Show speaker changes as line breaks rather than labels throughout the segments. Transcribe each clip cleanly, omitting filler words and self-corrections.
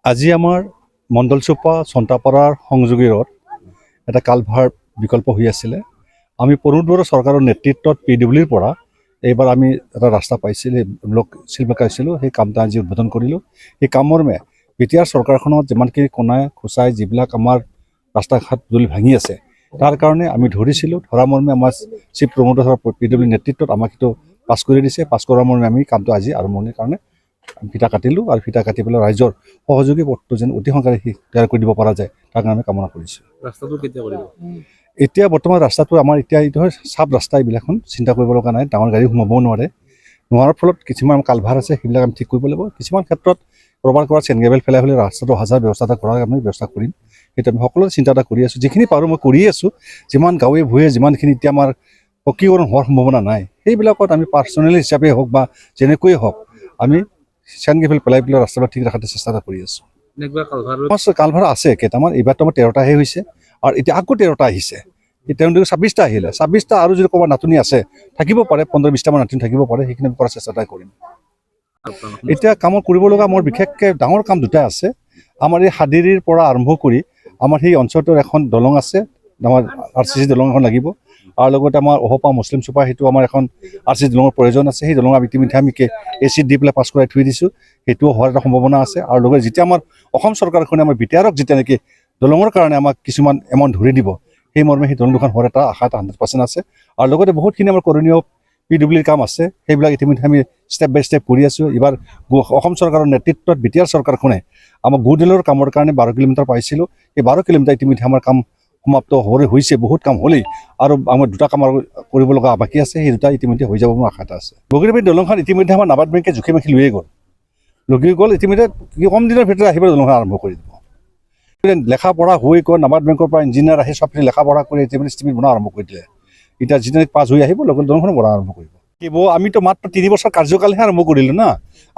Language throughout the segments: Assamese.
আজি আমাৰ মণ্ডলচোপা চন্তাপাৰাৰ সংযোগী ৰোড এটা কালভাৰ বিকল্প হৈ আছিলে। আমি পৰুণবৰ চৰকাৰৰ নেতৃত্বত PWৰ পৰা এইবাৰ আমি এটা ৰাস্তা পাইছিলোঁ, ব্লক শিল্প পাইছিলোঁ। সেই কামটো আজি উদ্বোধন কৰিলোঁ। সেই কামৰমে বিটিআৰ চৰকাৰখনত যিমানখিনি কোনাই খোচাই যিবিলাক আমাৰ ৰাস্তা ঘাট যদি ভাঙি আছে তাৰ কাৰণে আমি ধৰিছিলোঁ। ধৰা মৰ্মে আমাৰ চিফ প্ৰমোটাৰ PWৰ নেতৃত্বত আমাক সেইটো পাছ কৰি দিছে। পাছ কৰাৰ মৰ্মে আমি কামটো আজি আৰম্ভণিৰ কাৰণে ফিটা কাটিলোঁ আৰু ফিটা কাটি পেলাই ৰাইজৰ সহযোগী পথটো যেন অতি সোনকালে তৈয়াৰ কৰি দিব পৰা যায় তাৰ কাৰণে আমি কামনা কৰিছোঁ।
ৰাস্তাটো কেতিয়া কৰিব?
এতিয়া বৰ্তমান ৰাস্তাটো আমাৰ এতিয়া এইটো চাব ৰাস্তা, এইবিলাকখন চিন্তা কৰিব লগা নাই। ডাঙৰ গাড়ী সোমাবও নোৱাৰাৰ ফলত কিছুমান কালভাৰ আছে, সেইবিলাক আমি ঠিক কৰিব লাগিব। কিছুমান ক্ষেত্ৰত কৰবাত চেন গ্ৰেভেল পেলাই হ'লে ৰাস্তাটো অহা-যোৱাৰ ব্যৱস্থা এটা কৰাৰ আমি ব্যৱস্থা কৰিম। সেইটো আমি সকলোৱে চিন্তা এটা কৰি আছোঁ। যিখিনি পাৰোঁ মই কৰি আছোঁ। যিমান গাঁৱে ভূঞে যিমানখিনি এতিয়া আমাৰ পকীকৰণ হোৱাৰ সম্ভাৱনা নাই, সেইবিলাকত আমি পাৰ্চনেল হিচাপে হওক বা যেনেকৈয়ে হওক আমি চেন গ্ৰেভেল পেলাই ৰাস্তাবিলাক ঠিক ৰখাৰ চেষ্টা এটা কৰি আছোঁ। কালভাৰ আছে কেইটামান, এইবাৰতো আমাৰ 13টাহে হৈছে আৰু এতিয়া আকৌ 13টা আহিছে। তেওঁলোকে 26টা আহিলে, 26টা আৰু যদি ক'ৰবাত নাটনি আছে থাকিব পাৰে, 15-20টামান নাটনি থাকিব পাৰে, সেইখিনি আমি কৰাৰ চেষ্টা কৰিম। এতিয়া কামত কৰিব লগা মোৰ বিশেষকৈ ডাঙৰ কাম দুটা আছে। আমাৰ এই হাদিৰিৰ পৰা আৰম্ভ কৰি আমাৰ সেই অঞ্চলটোৰ এখন দলং আছে, আমাৰ RCC দলং এখন লাগিব আৰু লগতে আমাৰ অহপা মুছলিম চোপা সেইটো আমাৰ এখন RCC দলঙৰ প্ৰয়োজন আছে। সেই দলং ইতিমধ্যে আমি AC দি পেলাই পাছ কৰাই থৈ দিছোঁ। সেইটোও হোৱাৰ এটা সম্ভাৱনা আছে। আৰু লগতে যেতিয়া আমাৰ অসম চৰকাৰখনে আমাৰ বিটিআৰক যেতিয়া নেকি দলঙৰ কাৰণে আমাক কিছুমান এমাউণ্ট ধৰি দিব, সেই মৰ্মে সেই দলং দুখন হোৱাৰ এটা আশা 100% আছে। আৰু লগতে বহুতখিনি আমাৰ কৰণীয় PWৰ কাম আছে, সেইবিলাক ইতিমধ্যে আমি ষ্টেপ বাই ষ্টেপ কৰি আছোঁ। এইবাৰ অসম চৰকাৰৰ নেতৃত্বত বিটিআৰ চৰকাৰখনে আমাৰ গুডেলৰ কামৰ কাৰণে 12 কিলোমিটাৰ পাইছিলোঁ। সেই 12 কিলোমিটাৰ ইতিমধ্যে আমাৰ কাম সমাপ্ত হৈছে, বহুত কাম হ'লেই আৰু আমাৰ দুটা কাম কৰিব লগা বাকী আছে। সেই দুটা ইতিমধ্যে হৈ যাব মোৰ আশা এটা আছে। বগীৰবাৰী দলংখন ইতিমধ্যে আমাৰ নাবাৰ্ড বেংকে জুখি মাখি লৈয়ে গ'ল। ইতিমধ্যে কম দিনৰ ভিতৰত আহি পেলাই দলংখন আৰম্ভ কৰি দিব। লেখা পঢ়া হৈ গ'ল, নাবাৰ্ড বেংকৰ পৰা ইঞ্জিনিয়াৰ আহি চবখিনি লেখা পঢ়া কৰি ইতিমধ্যে ষ্টিমিট বনোৱা আৰম্ভ কৰি দিলে। এতিয়া যেতিয়া পাছ হৈ আহিব লগত দলংখন বনোৱা আৰম্ভ কৰিব। আমিতো মাত্ৰ 3 বছৰ কাৰ্যকালহে আৰম্ভ কৰিলোঁ না,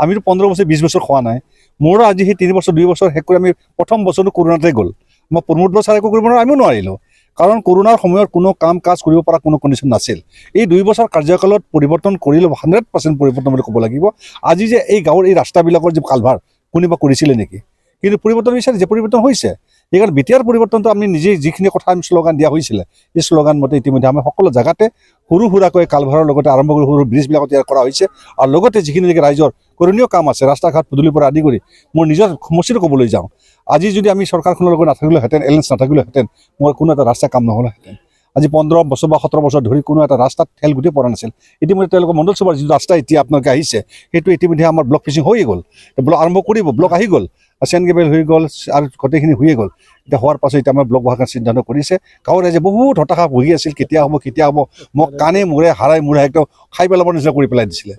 আমিতো 15 বছৰ 20 বছৰ খোৱা নাই। মোৰো আজি সেই 3 বছৰ 2 বছৰ শেষ কৰি আমি প্ৰথম বছৰটো কৰোণাতে গ'ল। মই প্ৰমোদ ছাৰে একো কৰিব নোৱাৰোঁ, আমিও নোৱাৰিলোঁ, কাৰণ কৰোণাৰ সময়ত কোনো কাম কাজ কৰিব পৰা কোনো কণ্ডিশ্যন নাছিল। এই 2 বছৰ কাৰ্যকালত পৰিৱৰ্তন কৰিলোঁ, 100% পৰিৱৰ্তন বুলি ক'ব লাগিব। আজি যে এই গাঁৱৰ এই ৰাস্তাবিলাকৰ যে কালভাৰ কোনোবা কৰিছিলে নেকি? কিন্তু পৰিৱৰ্তন বিচাৰে যে পৰিৱৰ্তন হৈছে। সেইকাৰণে বিটিআৰ পৰিৱৰ্তনটো আমি নিজেই যিখিনি কথা আমি শ্লোগান দিয়া হৈছিলে, এই শ্লোগান মতে ইতিমধ্যে আমি সকলো জেগাতে সৰু সুৰাকৈ কালভাৰৰ লগতে আৰম্ভ কৰি সৰু ব্ৰিজবিলাক তৈয়াৰ কৰা হৈছে। আৰু লগতে যিখিনি নেকি ৰাইজৰ কৰণীয় কাম আছে, ৰাস্তা ঘাট পদূলিৰ পৰা আদি কৰি মোৰ নিজৰ সমষ্টিটো ক'বলৈ যাওঁ, আজি যদি আমি চৰকাৰখনৰ লগত নাথাকিলোহেঁতেন, এলায়েন্স নাথাকিলোহেঁতেন, মোৰ কোনো এটা ৰাস্তা কাম নহ'লেহেঁতেন। আজি 15 বছৰ বা 17 বছৰ ধৰি কোনো এটা ৰাস্তাত ঠেল গুটি পৰা নাছিল। ইতিমধ্যে তেওঁলোকৰ মণ্ডলচোপাৰ যিটো ৰাস্তা এতিয়া আপোনালোকে আহিছে, সেইটো ইতিমধ্যে আমাৰ ব্লক ফিচিং হৈ গ'ল। ব্লক আৰম্ভ কৰিব, ব্লক আহি গ'ল, চেন গ্ৰেভেল হৈ গ'ল আৰু গোটেইখিনি হৈয়ে গ'ল। এতিয়া হোৱাৰ পাছত এতিয়া আমাৰ ব্লক বহাৰ কাৰণে সিদ্ধান্ত কৰিছে। গাঁৱৰ ৰাইজে বহুত হতাশা ভুগি আছিল, কেতিয়া হ'ব। মোক কাণে মূৰে হাৰাই একদম খাই পেলাবৰ নিচিনা কৰি পেলাই দিছিলে।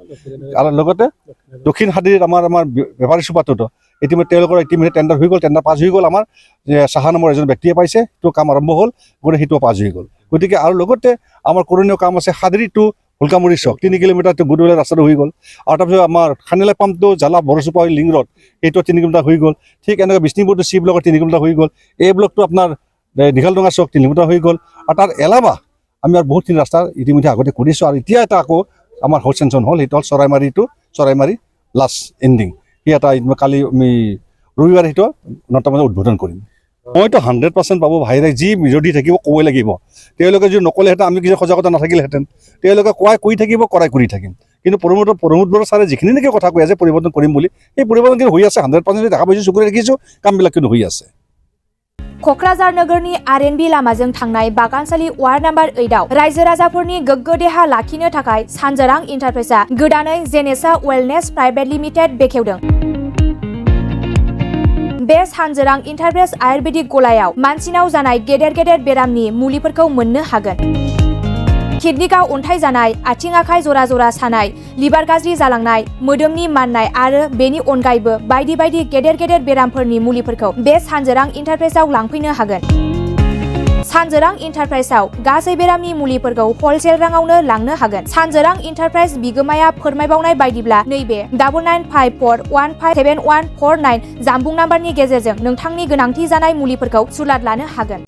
আৰু লগতে দক্ষিণ হাদিৰ আমাৰ বেপাৰী চোপাটোতো ইতিমধ্যে তেওঁলোকৰ ইতিমধ্যে টেণ্ডাৰ হৈ গ'ল, টেণ্ডাৰ পাছ হৈ গ'ল। আমাৰ চাহা নামৰ এজন ব্যক্তিয়ে পাইছে, সেইটো কাম আৰম্ভ হ'ল, গতিকে সেইটোও পাছ হৈ গ'ল। গতিকে আৰু লগতে আমাৰ কৰণীয় কাম আছে হাদিৰি টু হুলকামুৰি চক 3 কিলোমিটাৰটো গুডৱেলৰ ৰাস্তাটো হৈ গ'ল। আৰু তাৰপিছত আমাৰ খানিলা পাম্পটো জালা বৰচোপা লিং ৰোড সেইটো 3 কিলোমিটাৰ হৈ গ'ল। ঠিক এনেকৈ বিষ্ণুপুৰটো চি ব্লকৰ 3 কিলোমিটাৰ হৈ গ'ল। এই ব্লকটো আপোনাৰ দীঘলডোঙা চক 3 কিলোমিটাৰ হৈ গ'ল। আৰু তাৰ এলাবা আমি আৰু বহুতখিনি ৰাস্তা ইতিমধ্যে আগতে কৰিছোঁ। আৰু এতিয়া এটা আকৌ আমাৰ হ'ল চেংচন হ'ল, সেইটো হ'ল চৰাইমাৰী লাষ্ট এণ্ডিং। সেই এটা কালি আমি ৰবিবাৰে সেইটো 9টা বজাত উদ্বোধন কৰিম। মইতো 100% পাব ভাইৰে যি বিৰোধী থাকিব ক'বই লাগিব। তেওঁলোকে যদি নক'লেহেঁতেন, আমি কিছু সজাগতা নাথাকিলেহেঁতেন। তেওঁলোকে কৰাই কৰি থাকিম। কিন্তু প্ৰমোদ ছাৰে যিখিনি নেকি কথা কৈ আছে পৰিৱৰ্তন কৰিম বুলি, সেই পৰিৱৰ্তন কিন্তু হৈ আছে। 100% দেখা পাইছোঁ, চকুৰে দেখিছোঁ, কামবিলাক কিন্তু হৈ আছে।
क'क्राझार नोगोरनि RNB लामाजों थांनाय बागानसालि वार्ड नम्बर 8आव रायजो राजाफोरनि गोग्गो देहा लाखिनो थाखाय सानजोरां इन्टारप्राइजआ गोदानै जेनेसा वेलनेस प्राइभेट लिमिटेड बेखेवदों। बे सानजोरां इन्टारप्राइज आयुर्वेदिक गलायाव मानसिनाव जानाय गेदेर बेरामनि मुलिफोरखौ मोननो हागोन। किडनिकाव अन्थाइ जानाय, आथिं आखाइ जरा जरा सानाय, लिभार गाज्रि जालांनाय, मोदोमनि माननाय आरो बेनि अनगायैबो बायदि गेदेर बेरामफोरनि मुलिफोरखौ बे सानजोरां इन्टारप्राइजआव लांफैनो हागोन। सानजोरां इन्टारप्राइजआव गासै बेरामनि मुलिफोरखौ हलसेल राङावनो लांनो हागोन। सानजोरां इन्टारप्राइज बिगोमाया फोरमायबावनाय बायदिब्ला नैबे 9954157149 जानबुं नाम्बारनि गेजेरजों नोंथांनि गोनांथि जानाय मुलिफोरखौ सुलाद लानो हागोन।